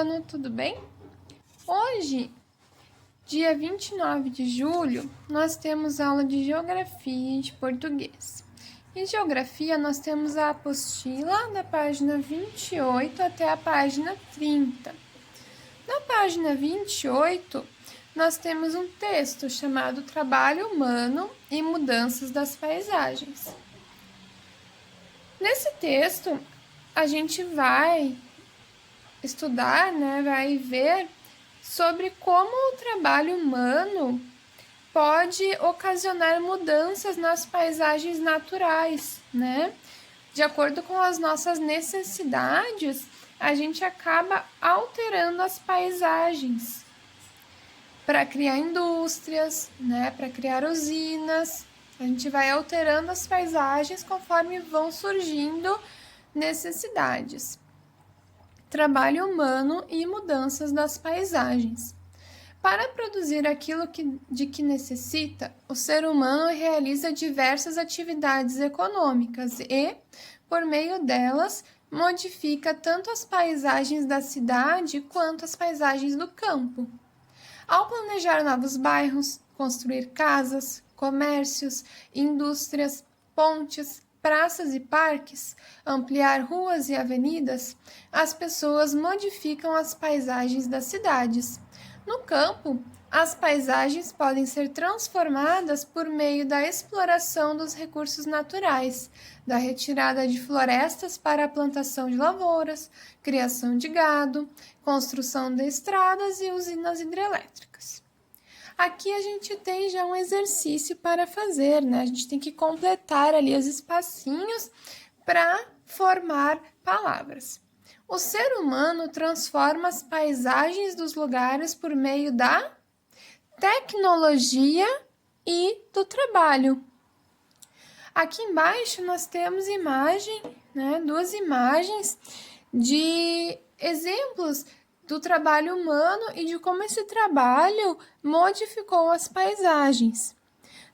ano, tudo bem? Hoje, dia 29 de julho, nós temos aula de Geografia e de Português. Em Geografia, nós temos a apostila da página 28 até a página 30. Na página 28, nós temos um texto chamado Trabalho Humano e Mudanças das Paisagens. Nesse texto, a gente vai estudar, vai ver sobre como o trabalho humano pode ocasionar mudanças nas paisagens naturais, De acordo com as nossas necessidades, a gente acaba alterando as paisagens para criar indústrias, para criar usinas. A gente vai alterando as paisagens conforme vão surgindo necessidades. Trabalho humano e mudanças das paisagens. Para produzir aquilo de que necessita, o ser humano realiza diversas atividades econômicas e, por meio delas, modifica tanto as paisagens da cidade quanto as paisagens do campo. Ao planejar novos bairros, construir casas, comércios, indústrias, pontes, praças e parques, ampliar ruas e avenidas, as pessoas modificam as paisagens das cidades. No campo, as paisagens podem ser transformadas por meio da exploração dos recursos naturais, da retirada de florestas para a plantação de lavouras, criação de gado, construção de estradas e usinas hidrelétricas. Aqui a gente tem já um exercício para fazer, A gente tem que completar ali os espacinhos para formar palavras. O ser humano transforma as paisagens dos lugares por meio da tecnologia e do trabalho. Aqui embaixo nós temos duas imagens de exemplos do trabalho humano e de como esse trabalho modificou as paisagens.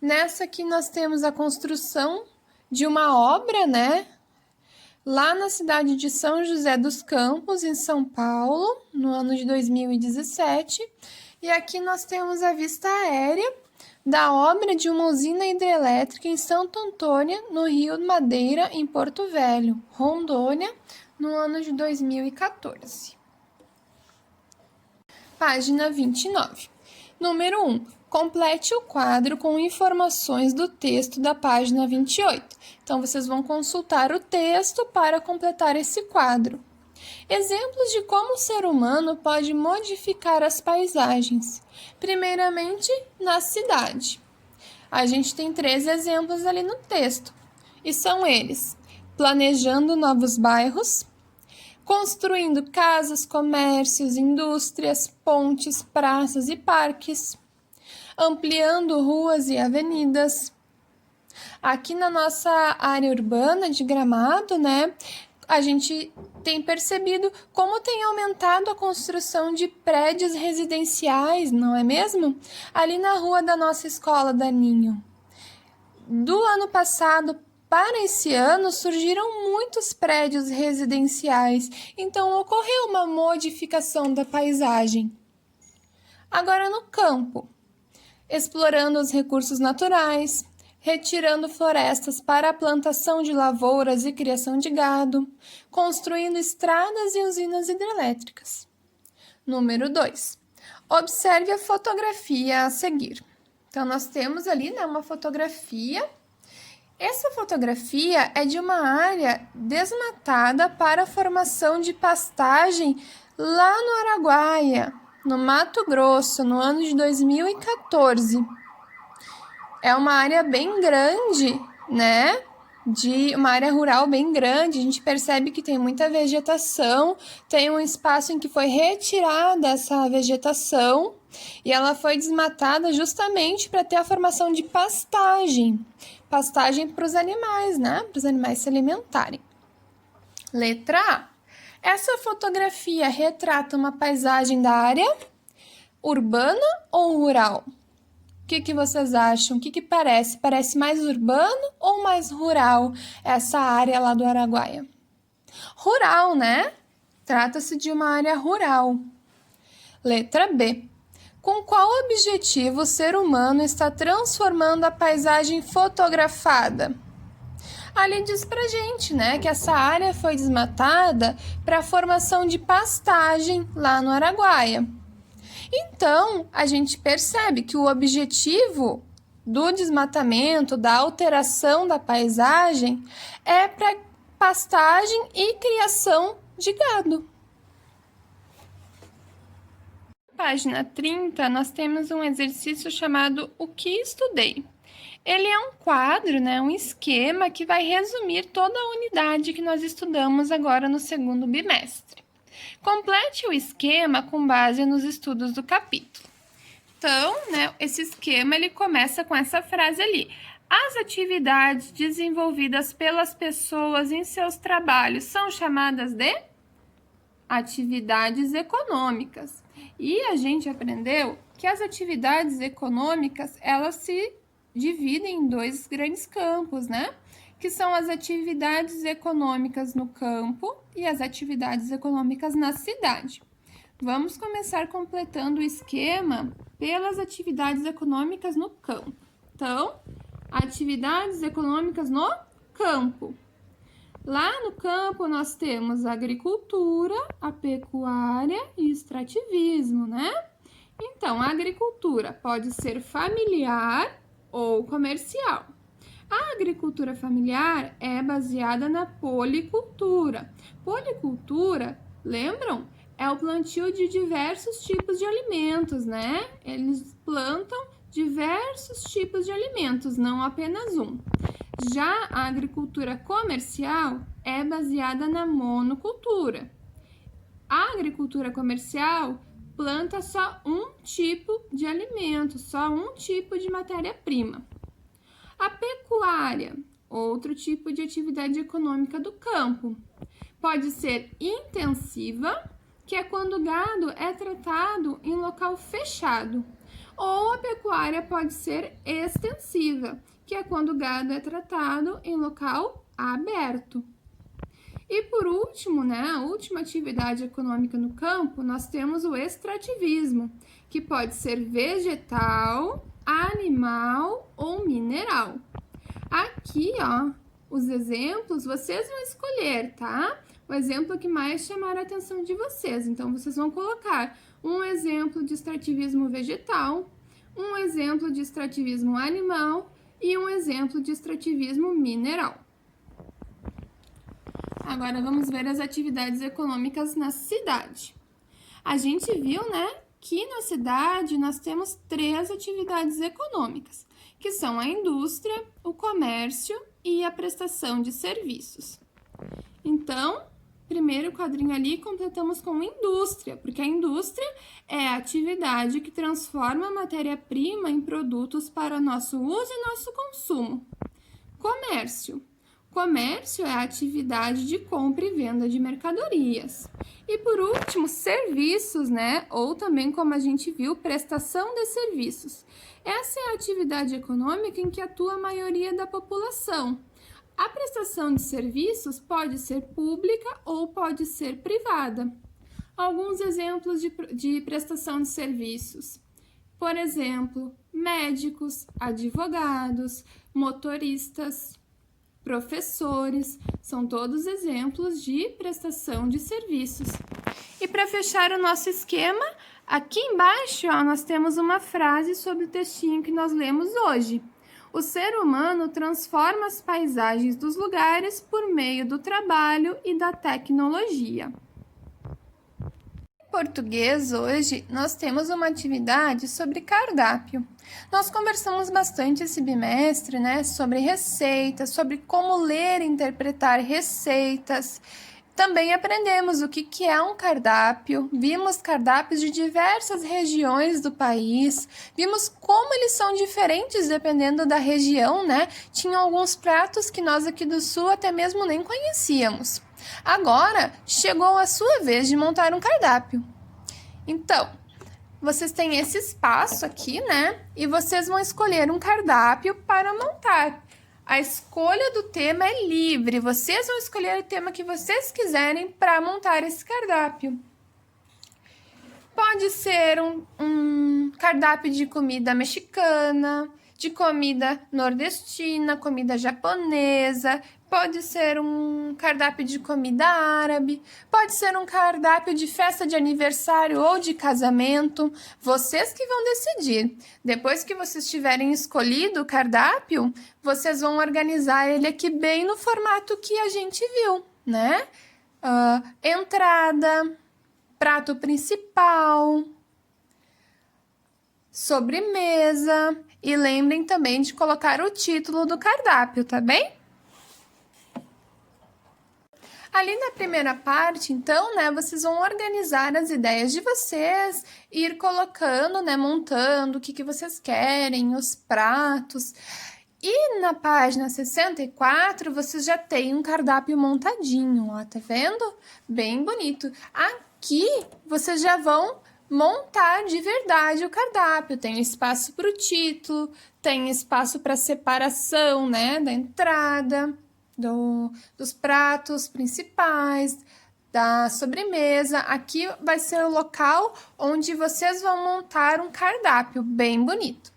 Nessa aqui nós temos a construção de uma obra, lá na cidade de São José dos Campos, em São Paulo, no ano de 2017. E aqui nós temos a vista aérea da obra de uma usina hidrelétrica em Santo Antônio, no Rio Madeira, em Porto Velho, Rondônia, no ano de 2014. Página 29. Número 1. Complete o quadro com informações do texto da página 28. Então, vocês vão consultar o texto para completar esse quadro. Exemplos de como o ser humano pode modificar as paisagens. Primeiramente, na cidade. A gente tem 3 exemplos ali no texto. E são eles: planejando novos bairros, construindo casas, comércios, indústrias, pontes, praças e parques, ampliando ruas e avenidas. Aqui na nossa área urbana de Gramado, a gente tem percebido como tem aumentado a construção de prédios residenciais, não é mesmo? Ali na rua da nossa escola da Ninho. Do ano passado para esse ano, surgiram muitos prédios residenciais, então ocorreu uma modificação da paisagem. Agora no campo, explorando os recursos naturais, retirando florestas para a plantação de lavouras e criação de gado, construindo estradas e usinas hidrelétricas. Número 2. Observe a fotografia a seguir. Então, nós temos ali uma fotografia. Essa fotografia é de uma área desmatada para a formação de pastagem lá no Araguaia, no Mato Grosso, no ano de 2014. É uma área bem grande, de uma área rural bem grande. A gente percebe que tem muita vegetação, tem um espaço em que foi retirada essa vegetação e ela foi desmatada justamente para ter a formação de pastagem para os animais, para os animais se alimentarem. Letra A. Essa fotografia retrata uma paisagem da área urbana ou rural? O que vocês acham? O que parece? Parece mais urbano ou mais rural essa área lá do Araguaia? Rural, Trata-se de uma área rural. Letra B. Com qual objetivo o ser humano está transformando a paisagem fotografada? Ali diz pra gente, né, que essa área foi desmatada para a formação de pastagem lá no Araguaia. Então, a gente percebe que o objetivo do desmatamento, da alteração da paisagem, é para pastagem e criação de gado. Página 30, nós temos um exercício chamado O que estudei? Ele é um quadro, né, um esquema que vai resumir toda a unidade que nós estudamos agora no segundo bimestre. Complete o esquema com base nos estudos do capítulo. Então, né, esse esquema ele começa com essa frase ali. As atividades desenvolvidas pelas pessoas em seus trabalhos são chamadas de atividades econômicas. E a gente aprendeu que as atividades econômicas, elas se dividem em dois grandes campos, né? Que são as atividades econômicas no campo e as atividades econômicas na cidade. Vamos começar completando o esquema pelas atividades econômicas no campo. Então, atividades econômicas no campo. Lá no campo nós temos a agricultura, a pecuária e o extrativismo, né? Então, a agricultura pode ser familiar ou comercial. A agricultura familiar é baseada na policultura. Policultura, lembram? É o plantio de diversos tipos de alimentos, né? Eles plantam diversos tipos de alimentos, não apenas um. Já a agricultura comercial é baseada na monocultura. A agricultura comercial planta só um tipo de alimento, só um tipo de matéria-prima. A pecuária, outro tipo de atividade econômica do campo, pode ser intensiva, que é quando o gado é tratado em local fechado, ou a pecuária pode ser extensiva, que é quando o gado é tratado em local aberto. E por último, né, a última atividade econômica no campo, nós temos o extrativismo, que pode ser vegetal, animal ou mineral. Aqui, ó, os exemplos vocês vão escolher, tá? O exemplo que mais chamar a atenção de vocês. Então, vocês vão colocar um exemplo de extrativismo vegetal, um exemplo de extrativismo animal e um exemplo de extrativismo mineral. Agora, vamos ver as atividades econômicas na cidade. A gente viu, né, que na cidade nós temos 3 atividades econômicas, que são a indústria, o comércio e a prestação de serviços. Então, primeiro quadrinho ali, completamos com indústria, porque a indústria é a atividade que transforma a matéria-prima em produtos para nosso uso e nosso consumo. Comércio. Comércio é a atividade de compra e venda de mercadorias. E por último, serviços, né? Ou também, como a gente viu, prestação de serviços. Essa é a atividade econômica em que atua a maioria da população. A prestação de serviços pode ser pública ou pode ser privada. Alguns exemplos de prestação de serviços. Por exemplo, médicos, advogados, motoristas, professores, são todos exemplos de prestação de serviços. E para fechar o nosso esquema, aqui embaixo ó, nós temos uma frase sobre o textinho que nós lemos hoje. O ser humano transforma as paisagens dos lugares por meio do trabalho e da tecnologia. Em português, hoje, nós temos uma atividade sobre cardápio. Nós conversamos bastante esse bimestre, né, sobre receitas, sobre como ler e interpretar receitas. Também aprendemos o que é um cardápio, vimos cardápios de diversas regiões do país, vimos como eles são diferentes dependendo da região, né? Tinham alguns pratos que nós aqui do Sul até mesmo nem conhecíamos. Agora, chegou a sua vez de montar um cardápio. Então, vocês têm esse espaço aqui, né? E vocês vão escolher um cardápio para montar. A escolha do tema é livre. Vocês vão escolher o tema que vocês quiserem para montar esse cardápio. Pode ser um cardápio de comida mexicana, de comida nordestina, comida japonesa, pode ser um cardápio de comida árabe, pode ser um cardápio de festa de aniversário ou de casamento. Vocês que vão decidir. Depois que vocês tiverem escolhido o cardápio, vocês vão organizar ele aqui bem no formato que a gente viu, né? Entrada, prato principal, sobremesa, e lembrem também de colocar o título do cardápio, tá bem? Ali na primeira parte, então, né, vocês vão organizar as ideias de vocês, ir colocando, né, montando o que vocês querem, os pratos. E na página 64, vocês já têm um cardápio montadinho, ó, tá vendo? Bem bonito. Aqui, vocês já vão montar de verdade o cardápio. Tem espaço para o título, tem espaço para separação, né, da entrada, dos pratos principais, da sobremesa. Aqui vai ser o local onde vocês vão montar um cardápio bem bonito.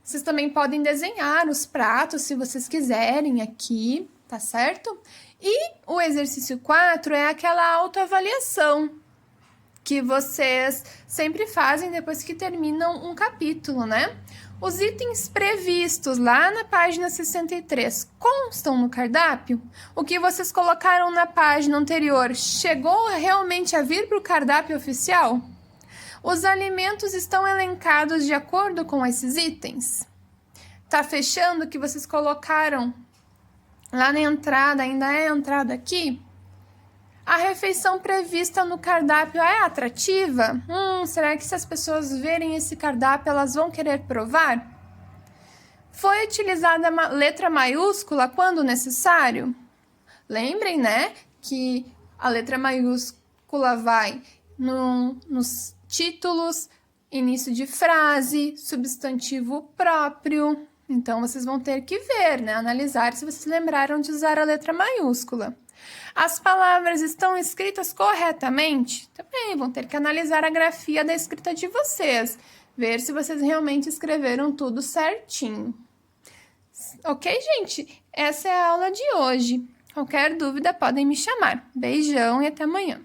Vocês também podem desenhar os pratos, se vocês quiserem, aqui, tá certo? E o exercício 4 é aquela autoavaliação que vocês sempre fazem depois que terminam um capítulo, né? Os itens previstos lá na página 63 constam no cardápio? O que vocês colocaram na página anterior chegou realmente a vir para o cardápio oficial? Os alimentos estão elencados de acordo com esses itens? Tá fechando o que vocês colocaram lá na entrada, ainda é a entrada aqui? A refeição prevista no cardápio é atrativa? Será que se as pessoas verem esse cardápio, elas vão querer provar? Foi utilizada a letra maiúscula quando necessário? Lembrem, né, que a letra maiúscula vai nos títulos, início de frase, substantivo próprio. Então, vocês vão ter que ver, né, analisar se vocês lembraram de usar a letra maiúscula. As palavras estão escritas corretamente? Também vão ter que analisar a grafia da escrita de vocês, ver se vocês realmente escreveram tudo certinho. Ok, gente? Essa é a aula de hoje. Qualquer dúvida podem me chamar. Beijão e até amanhã.